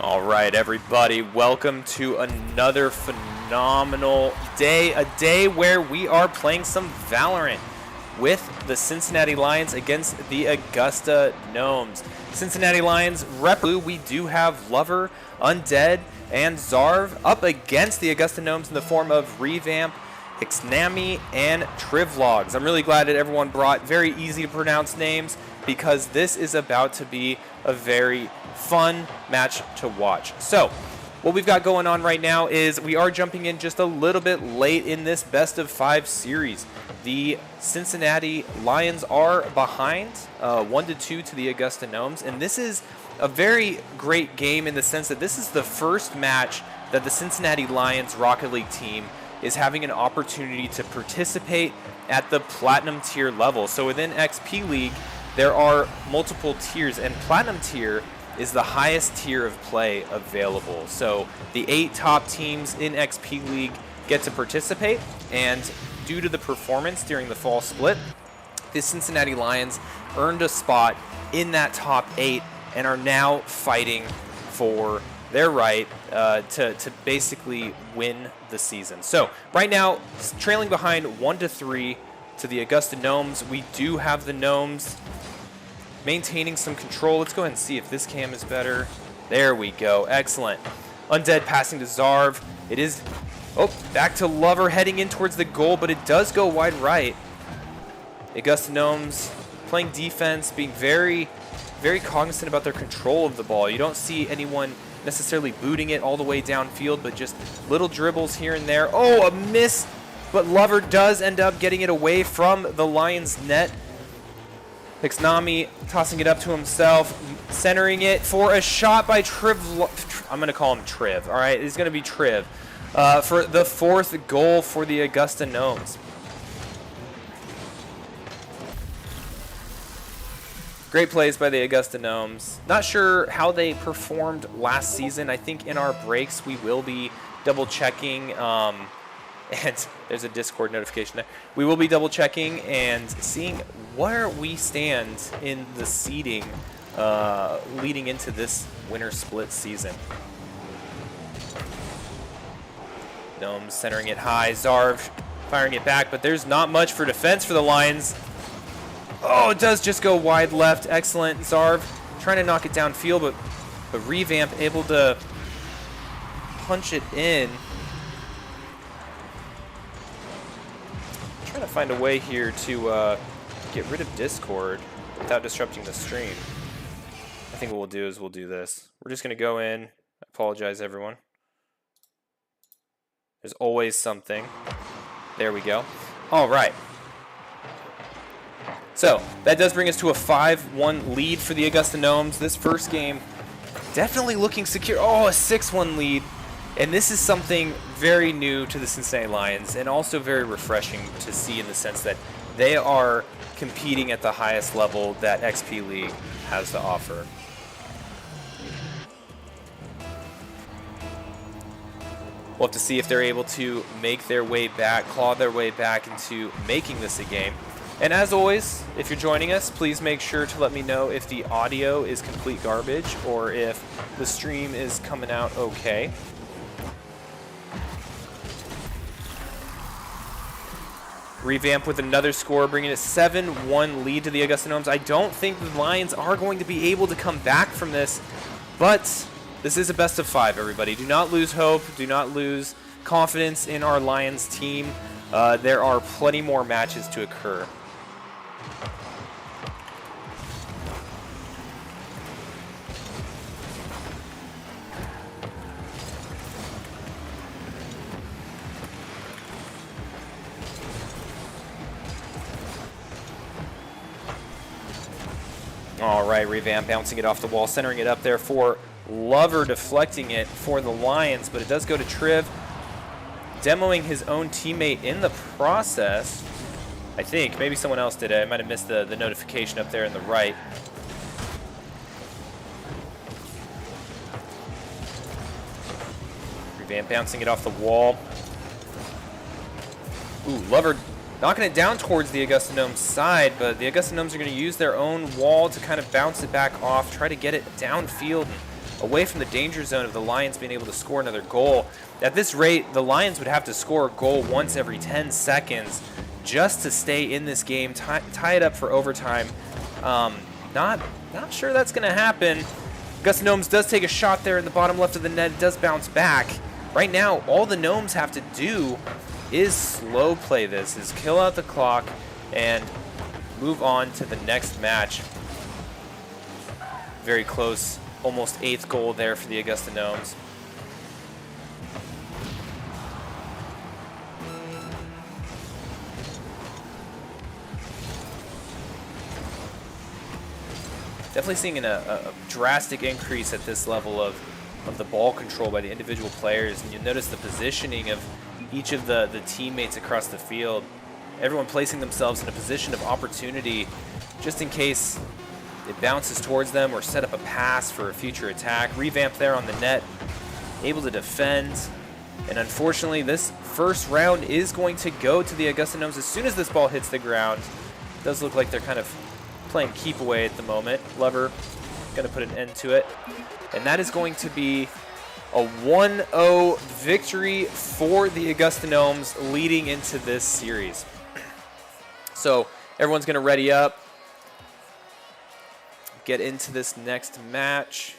All right, everybody, welcome to another phenomenal day, a day where we are playing some Valorant with the Cincinnati Lions against the Augusta Gnomes. Cincinnati Lions rep blue. We do have Lover, Undead, and Zarv up against the Augusta Gnomes in the form of Revamp, Ixnami, and Trivlogs. I'm really glad that everyone brought very easy to pronounce names because this is about to be a very fun match to watch. So what we've got going on right now is we are jumping in just a little bit late in this best of 5 series. The Cincinnati Lions are behind 1-2 to the Augusta Gnomes, and this is a very great game in the sense that this is the first match that the Cincinnati Lions Rocket League team is having an opportunity to participate at the Platinum tier level. So within XP League, there are multiple tiers, and Platinum tier is the highest tier of play available. So the 8 top teams in XP League get to participate, and due to the performance during the fall split, the Cincinnati Lions earned a spot in that top 8 and are now fighting for their right to basically win the season. So right now, trailing behind 1-3 to the Augusta Gnomes. We do have the Gnomes maintaining some control. Let's go ahead and see if this cam is better. There we go. Excellent. Undead passing to Zarv. It is, back to Lover heading in towards the goal, but it does go wide right. Augusta Gnomes playing defense, being very, very cognizant about their control of the ball. You don't see anyone necessarily booting it all the way downfield, but just little dribbles here and there. Oh, a miss, but Lover does end up getting it away from the Lions' net. Ixnami tossing it up to himself, centering it for a shot by Triv. I'm going to call him Triv, all right? It's going to be Triv for the 4th goal for the Augusta Gnomes. Great plays by the Augusta Gnomes. Not sure how they performed last season. I think in our breaks we will be double-checking. And there's a Discord notification there. We will be double-checking and seeing where we stand in the seeding leading into this winter split season. Gnomes centering it high. Zarv firing it back, but there's not much for defense for the Lions. Oh, it does just go wide left. Excellent. Zarv trying to knock it downfield, but Revamp able to punch it in. Trying to find a way here to get rid of Discord without disrupting the stream. I think what we'll do is we'll do this. We're just going to go in. I apologize, everyone. There's always something. There we go. All right. So that does bring us to a 5-1 lead for the Augusta Gnomes. This first game definitely looking secure. Oh, a 6-1 lead. And this is something very new to the Cincinnati Lions and also very refreshing to see in the sense that they are competing at the highest level that XP League has to offer. We'll have to see if they're able to make their way back, claw their way back into making this a game. And as always, if you're joining us, please make sure to let me know if the audio is complete garbage or if the stream is coming out okay. Revamp with another score, bringing a 7-1 lead to the Augusta Gnomes. I don't think the Lions are going to be able to come back from this, but this is a best of 5, everybody. Do not lose hope. Do not lose confidence in our Lions team. There are plenty more matches to occur. All right, Revamp bouncing it off the wall, centering it up there for Lover, deflecting it for the Lions, but it does go to Triv, demoing his own teammate in the process. I think maybe someone else did it. I might have missed the notification up there in the right. Revamp bouncing it off the wall. Ooh, Lover knocking it down towards the Augusta Gnomes side, but the Augusta Gnomes are going to use their own wall to kind of bounce it back off, try to get it downfield and away from the danger zone of the Lions being able to score another goal. At this rate, the Lions would have to score a goal once every 10 seconds just to stay in this game, tie it up for overtime. Not sure that's going to happen. Augusta Gnomes does take a shot there in the bottom left of the net. It does bounce back. Right now, all the Gnomes have to do is slow play this, is kill out the clock, and move on to the next match. Very close, almost 8th goal there for the Augusta Gnomes. Definitely seeing a drastic increase at this level of the ball control by the individual players. And you'll notice the positioning of each of the teammates across the field. Everyone placing themselves in a position of opportunity just in case it bounces towards them or set up a pass for a future attack. Revamp there on the net, able to defend. And unfortunately, this first round is going to go to the Augusta Gnomes as soon as this ball hits the ground. It does look like they're kind of playing keep away at the moment. Lover going to put an end to it. And that is going to be a 1-0 victory for the Augusta Gnomes leading into this series. So everyone's going to ready up, get into this next match.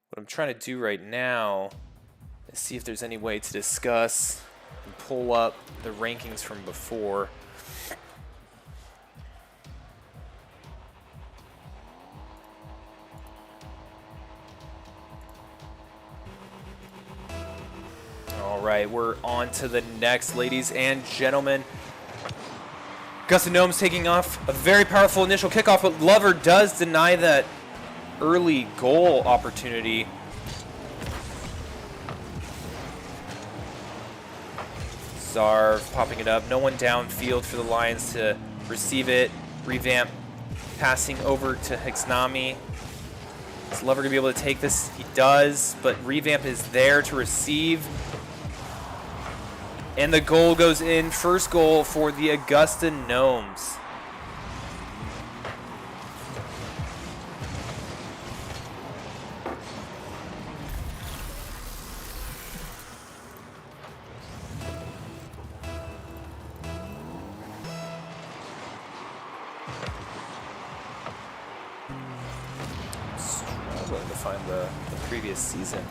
What I'm trying to do right now is see if there's any way to discuss and pull up the rankings from before. All right, we're on to the next, ladies and gentlemen. Augusta Gnomes taking off a very powerful initial kickoff, but Lover does deny that early goal opportunity. Zarv popping it up. No one downfield for the Lions to receive it. Revamp passing over to Hixnami. Is Lover going to be able to take this? He does, but Revamp is there to receive. And the goal goes in. First goal for the Augusta Gnomes. Struggling to find the previous season.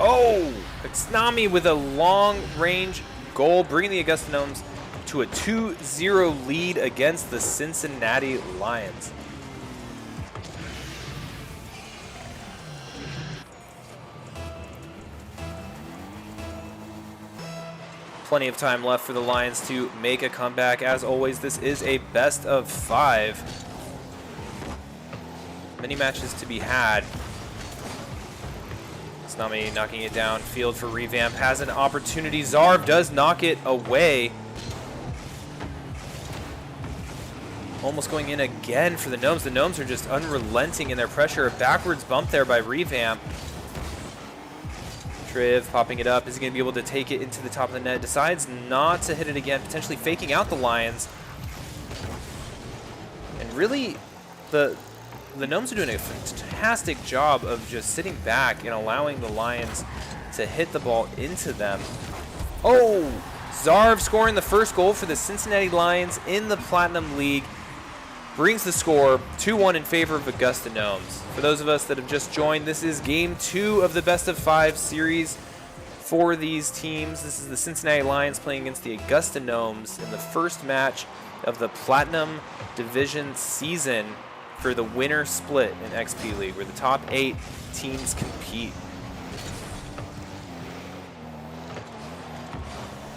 Oh, Hixnami with a long-range goal, bringing the Augusta Gnomes to a 2-0 lead against the Cincinnati Lions. Plenty of time left for the Lions to make a comeback. As always, this is a best of 5. Many matches to be had. Nami knocking it down. Field for Revamp has an opportunity. Zarv does knock it away. Almost going in again for the Gnomes. The Gnomes are just unrelenting in their pressure. A backwards bump there by Revamp. Triv popping it up. Is he going to be able to take it into the top of the net? Decides not to hit it again, potentially faking out the Lions. And really, the Gnomes are doing a fantastic job of just sitting back and allowing the Lions to hit the ball into them. Oh, Zarv scoring the first goal for the Cincinnati Lions in the Platinum League. Brings the score 2-1 in favor of Augusta Gnomes. For those of us that have just joined, this is Game 2 of the Best of 5 series for these teams. This is the Cincinnati Lions playing against the Augusta Gnomes in the first match of the Platinum Division season for the winner split in XP League, where the top 8 teams compete.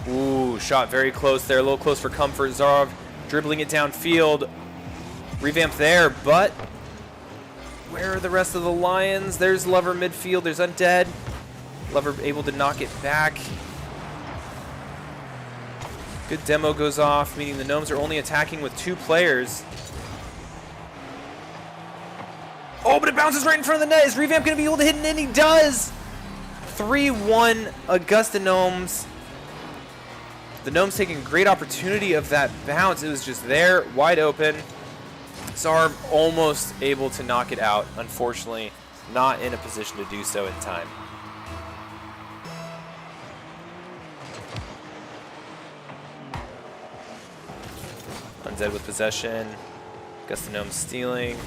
Ooh, shot very close there, a little close for comfort. Zarv dribbling it downfield. Revamp there, but Where are the rest of the Lions? There's Lover midfield. There's Undead. Lover able to knock it back. Good demo goes off, meaning the Gnomes are only attacking with 2 players. Oh, but it bounces right in front of the net. Is Revamp going to be able to hit it in? He does! 3-1 Augusta Gnomes. The Gnomes taking a great opportunity of that bounce. It was just there, wide open. Zarv almost able to knock it out. Unfortunately, not in a position to do so in time. Undead with possession. Augusta Gnomes stealing.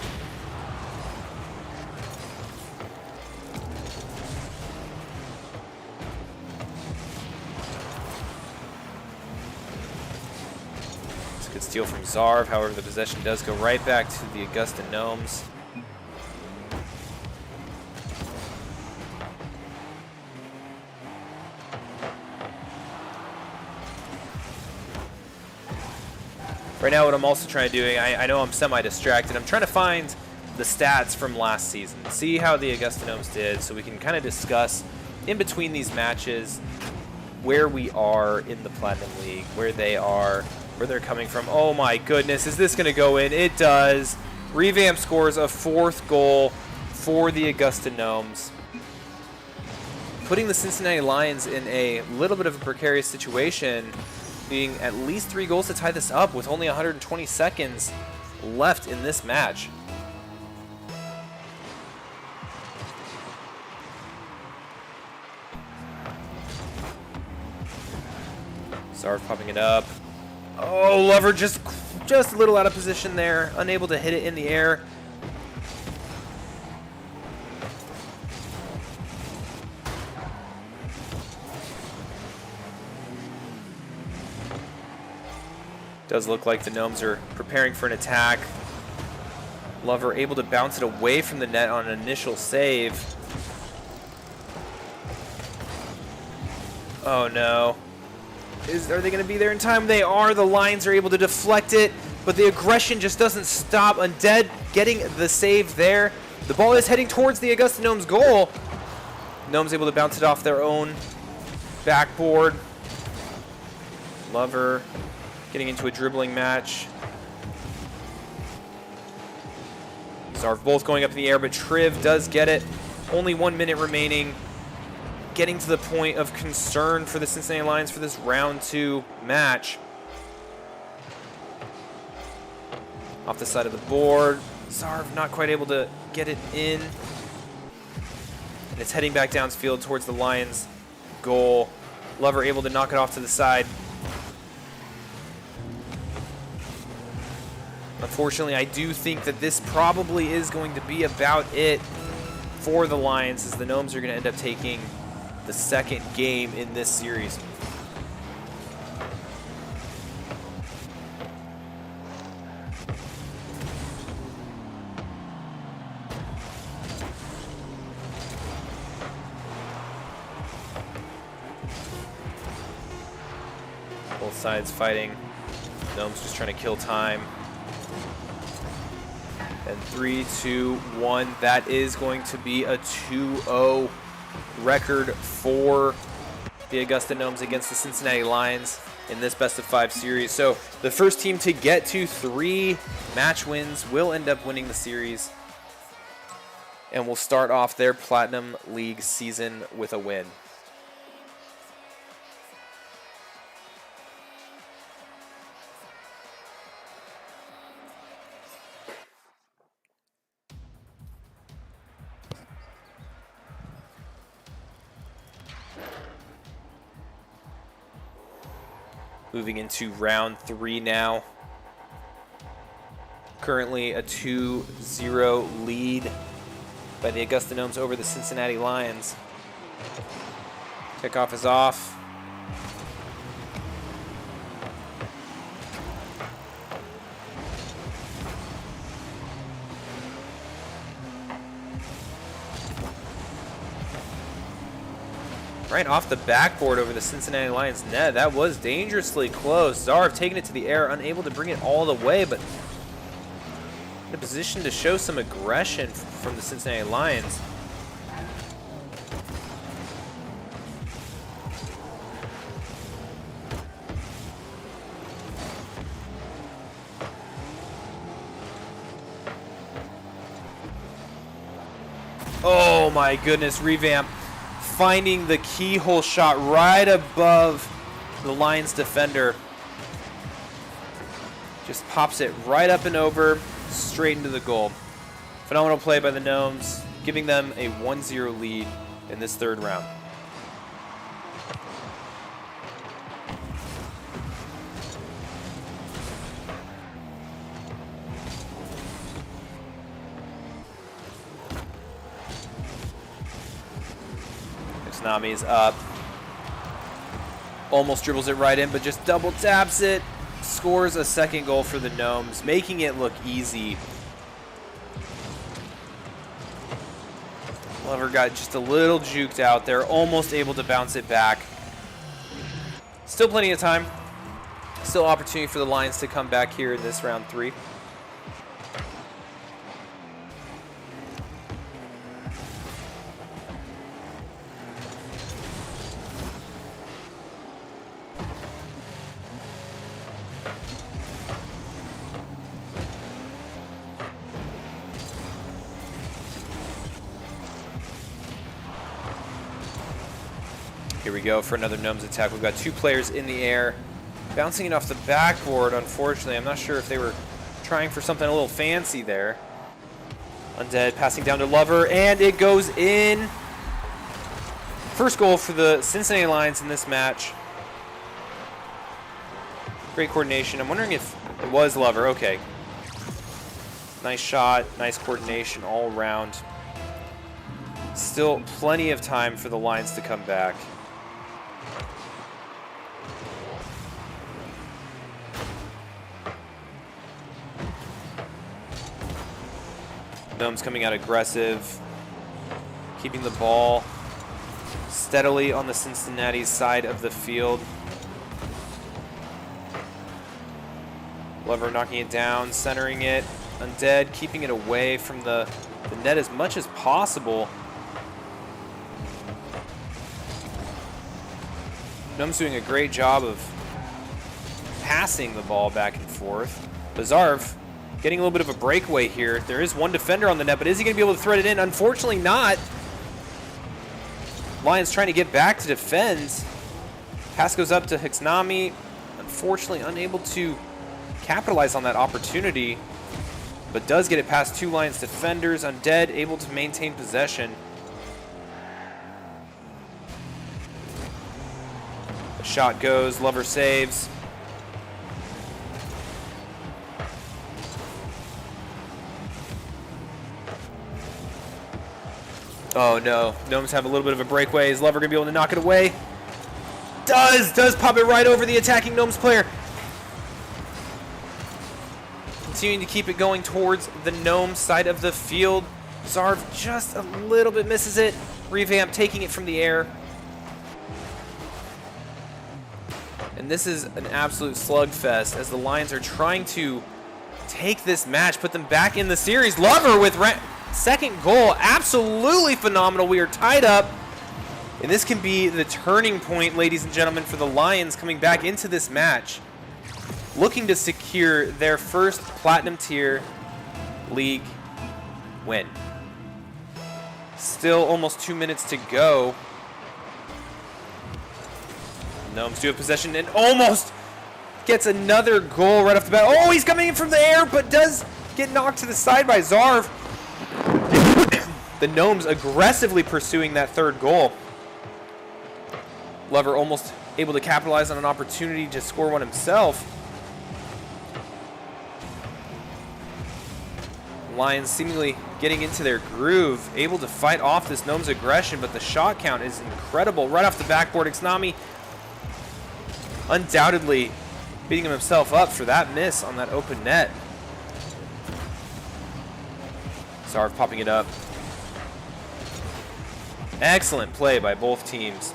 Good steal from Zarv, however the possession does go right back to the Augusta Gnomes. Right now what I'm also trying to do, I know I'm semi-distracted, I'm trying to find the stats from last season, see how the Augusta Gnomes did, so we can kind of discuss in between these matches where we are in the Platinum League, where they are, where they're coming from. Oh my goodness, is this going to go in? It does. Revamp scores a 4th goal for the Augusta Gnomes, putting the Cincinnati Lions in a little bit of a precarious situation, being at least 3 goals to tie this up with only 120 seconds left in this match. Zarv popping it up. Oh, Lover just a little out of position there, unable to hit it in the air. Does look like the Gnomes are preparing for an attack. Lover able to bounce it away from the net on an initial save. Oh no. Are they going to be there in time? They are. The Lions are able to deflect it, but the aggression just doesn't stop. Undead getting the save there. The ball is heading towards the Augusta Gnomes goal. Gnomes able to bounce it off their own backboard. Lover getting into a dribbling match. Zarv both going up in the air, but Triv does get it. Only 1 minute remaining. Getting to the point of concern for the Cincinnati Lions for this round 2 match. Off the side of the board. Zarv not quite able to get it in. And it's heading back downfield towards the Lions goal. Lover able to knock it off to the side. Unfortunately, I do think that this probably is going to be about it for the Lions, as the Gnomes are going to end up taking the 2nd game in this series. Both sides fighting. Gnomes just trying to kill time. And 3, 2, 1. That is going to be a 2-0 record for the Augusta Gnomes against the Cincinnati Lions in this best-of-5 series. So the first team to get to 3 match wins will end up winning the series and will start off their Platinum League season with a win. Moving into round 3 now. Currently a 2-0 lead by the Augusta Gnomes over the Cincinnati Lions. Kickoff is off. Right off the backboard over the Cincinnati Lions net. That was dangerously close. Zarv taking it to the air, unable to bring it all the way, but in a position to show some aggression from the Cincinnati Lions. Oh my goodness, Revamp finding the keyhole shot right above the Lions defender. Just pops it right up and over, straight into the goal. Phenomenal play by the Gnomes, giving them a 1-0 lead in this third round. Nami's up. Almost dribbles it right in, but just double taps it. Scores a second goal for the Gnomes, making it look easy. Lover got just a little juked out there, almost able to bounce it back. Still plenty of time. Still opportunity for the Lions to come back here in this round 3. Here we go for another Gnomes attack. We've got 2 players in the air. Bouncing it off the backboard, unfortunately. I'm not sure if they were trying for something a little fancy there. Undead passing down to Lover, and it goes in. First goal for the Cincinnati Lions in this match. Great coordination. I'm wondering if it was Lover. Okay. Nice shot, nice coordination all around. Still plenty of time for the Lions to come back. Gnomes coming out aggressive, keeping the ball steadily on the Cincinnati side of the field. Lover knocking it down, centering it. Undead keeping it away from the net as much as possible. Gnomes doing a great job of passing the ball back and forth. Bizarre getting a little bit of a breakaway here. There is one defender on the net, but is he going to be able to thread it in? Unfortunately not. Lions trying to get back to defend. Pass goes up to Hixnami. Unfortunately unable to capitalize on that opportunity, but does get it past 2 Lions defenders. Undead able to maintain possession. The shot goes, Lover saves. Oh no, Gnomes have a little bit of a breakaway. Is Lover gonna be able to knock it away? Does pop it right over the attacking Gnomes player. Continuing to keep it going towards the Gnome side of the field. Zarv just a little bit misses it. Revamp taking it from the air. And this is an absolute slugfest as the Lions are trying to take this match, put them back in the series. Lover with second goal, absolutely phenomenal. We are tied up, and this can be the turning point, ladies and gentlemen, for the Lions coming back into this match, looking to secure their first Platinum Tier League win. Still almost 2 minutes to go. Gnomes do have possession and almost gets another goal right off the bat. Oh, he's coming in from the air, but does get knocked to the side by Zarv. The Gnomes aggressively pursuing that third goal. Lover almost able to capitalize on an opportunity to score one himself. Lions seemingly getting into their groove, able to fight off this Gnomes aggression, but the shot count is incredible. Right off the backboard, Hixnami undoubtedly beating himself up for that miss on that open net. Zarv popping it up. Excellent play by both teams.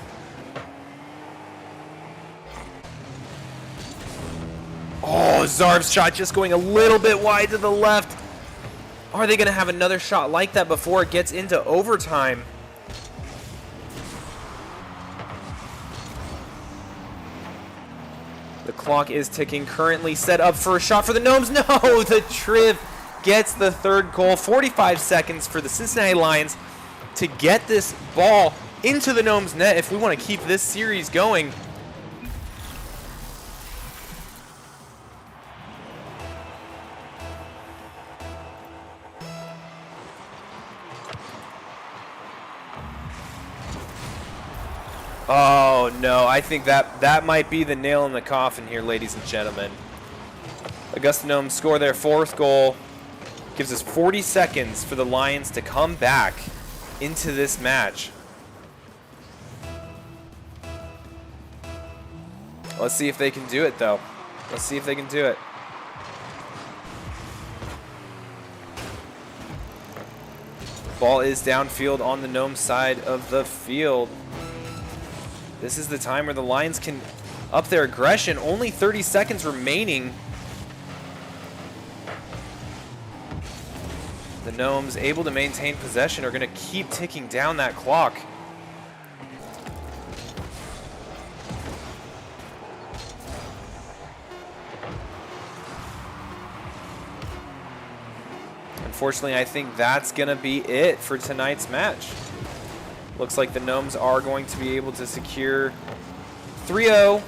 Oh, Zarv's shot just going a little bit wide to the left. Are they going to have another shot like that before it gets into overtime? The clock is ticking, currently set up for a shot for the Gnomes. No, the Triv gets the third goal. 45 seconds for the Cincinnati Lions to get this ball into the Gnomes net if we want to keep this series going. Oh, no. I think that might be the nail in the coffin here, ladies and gentlemen. Augusta Gnomes score their fourth goal. Gives us 40 seconds for the Lions to come back into this match. Let's see if they can do it, though. Let's see if they can do it. Ball is downfield on the Gnome side of the field. This is the time where the Lions can up their aggression. Only 30 seconds remaining. The Gnomes, able to maintain possession, are going to keep ticking down that clock. Unfortunately, I think that's going to be it for tonight's match. Looks like the Gnomes are going to be able to secure 3-0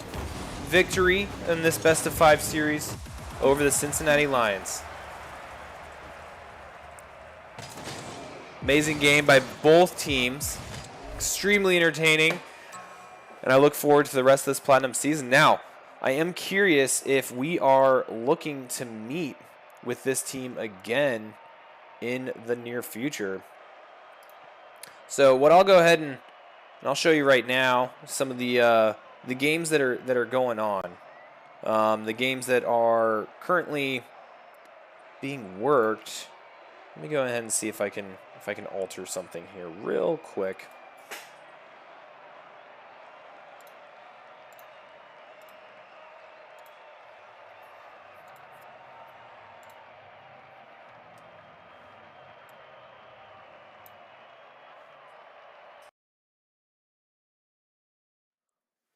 victory in this best-of-5 series over the Cincinnati Lions. Amazing game by both teams. Extremely entertaining. And I look forward to the rest of this Platinum season. Now, I am curious if we are looking to meet with this team again in the near future. So what I'll go ahead and I'll show you right now some of the games that are going on. The games that are currently being worked. Let me go ahead and see if I can alter something here real quick.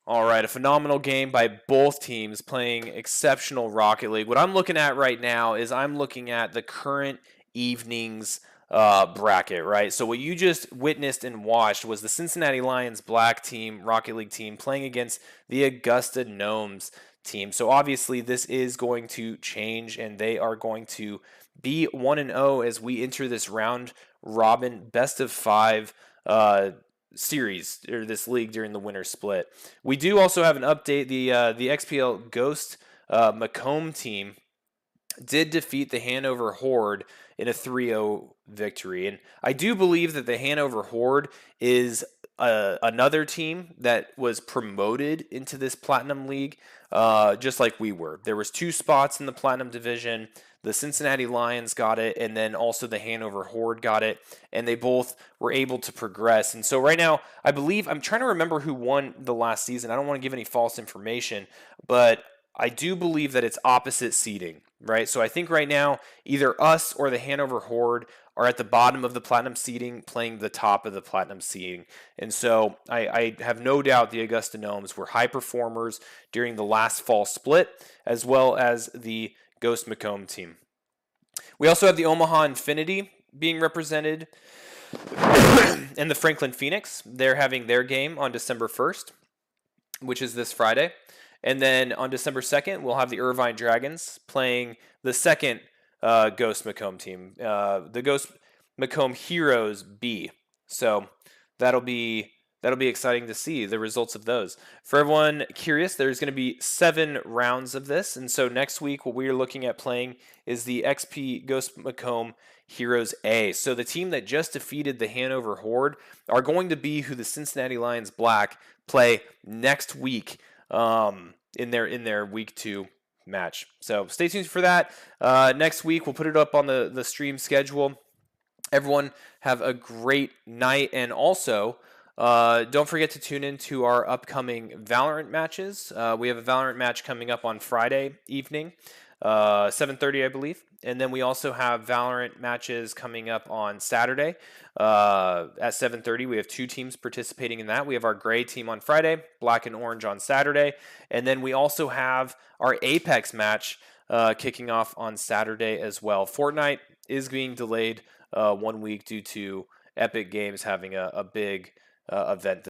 All right, a phenomenal game by both teams playing exceptional Rocket League. What I'm looking at right now is I'm looking at the current evening's bracket, right? So what you just witnessed and watched was the Cincinnati Lions black team, Rocket League team, playing against the Augusta Gnomes team. So obviously this is going to change, and they are going to be 1-0 as we enter this round robin best of 5 series, or this league during the winter split. We do also have an update. The XPL Ghost Macomb team did defeat the Hanover Horde in a 3-0 victory. And I do believe that the Hanover Horde is another team that was promoted into this Platinum League, just like we were. There was 2 spots in the Platinum Division. The Cincinnati Lions got it, and then also the Hanover Horde got it, and they both were able to progress. And so right now, I believe, I'm trying to remember who won the last season. I don't want to give any false information, but I do believe that it's opposite seeding, right? So I think right now, either us or the Hanover Horde are at the bottom of the Platinum seeding, playing the top of the Platinum seeding. And so I have no doubt the Augusta Gnomes were high performers during the last fall split, as well as the Ghost Macomb team. We also have the Omaha Infinity being represented and the Franklin Phoenix. They're having their game on December 1st, which is this Friday. And then on December 2nd, we'll have the Irvine Dragons playing the second Ghost Macomb team, the Ghost Macomb Heroes B. So that'll be exciting to see the results of those. For everyone curious, there's going to be 7 rounds of this. And so next week, what we are looking at playing is the XP Ghost Macomb Heroes A. So the team that just defeated the Hanover Horde are going to be who the Cincinnati Lions Black play next week in their week 2 match. So stay tuned for that. Next week, we'll put it up on the stream schedule. Everyone have a great night, and also don't forget to tune in to our upcoming Valorant matches. We have a Valorant match coming up on Friday evening, 7:30, I believe, And then we also have Valorant matches coming up on Saturday at 7:30. We have 2 teams participating in that. We have our gray team on Friday, black and orange on Saturday. And then we also have our Apex match kicking off on Saturday as well. Fortnite is being delayed 1 week due to Epic Games having a big event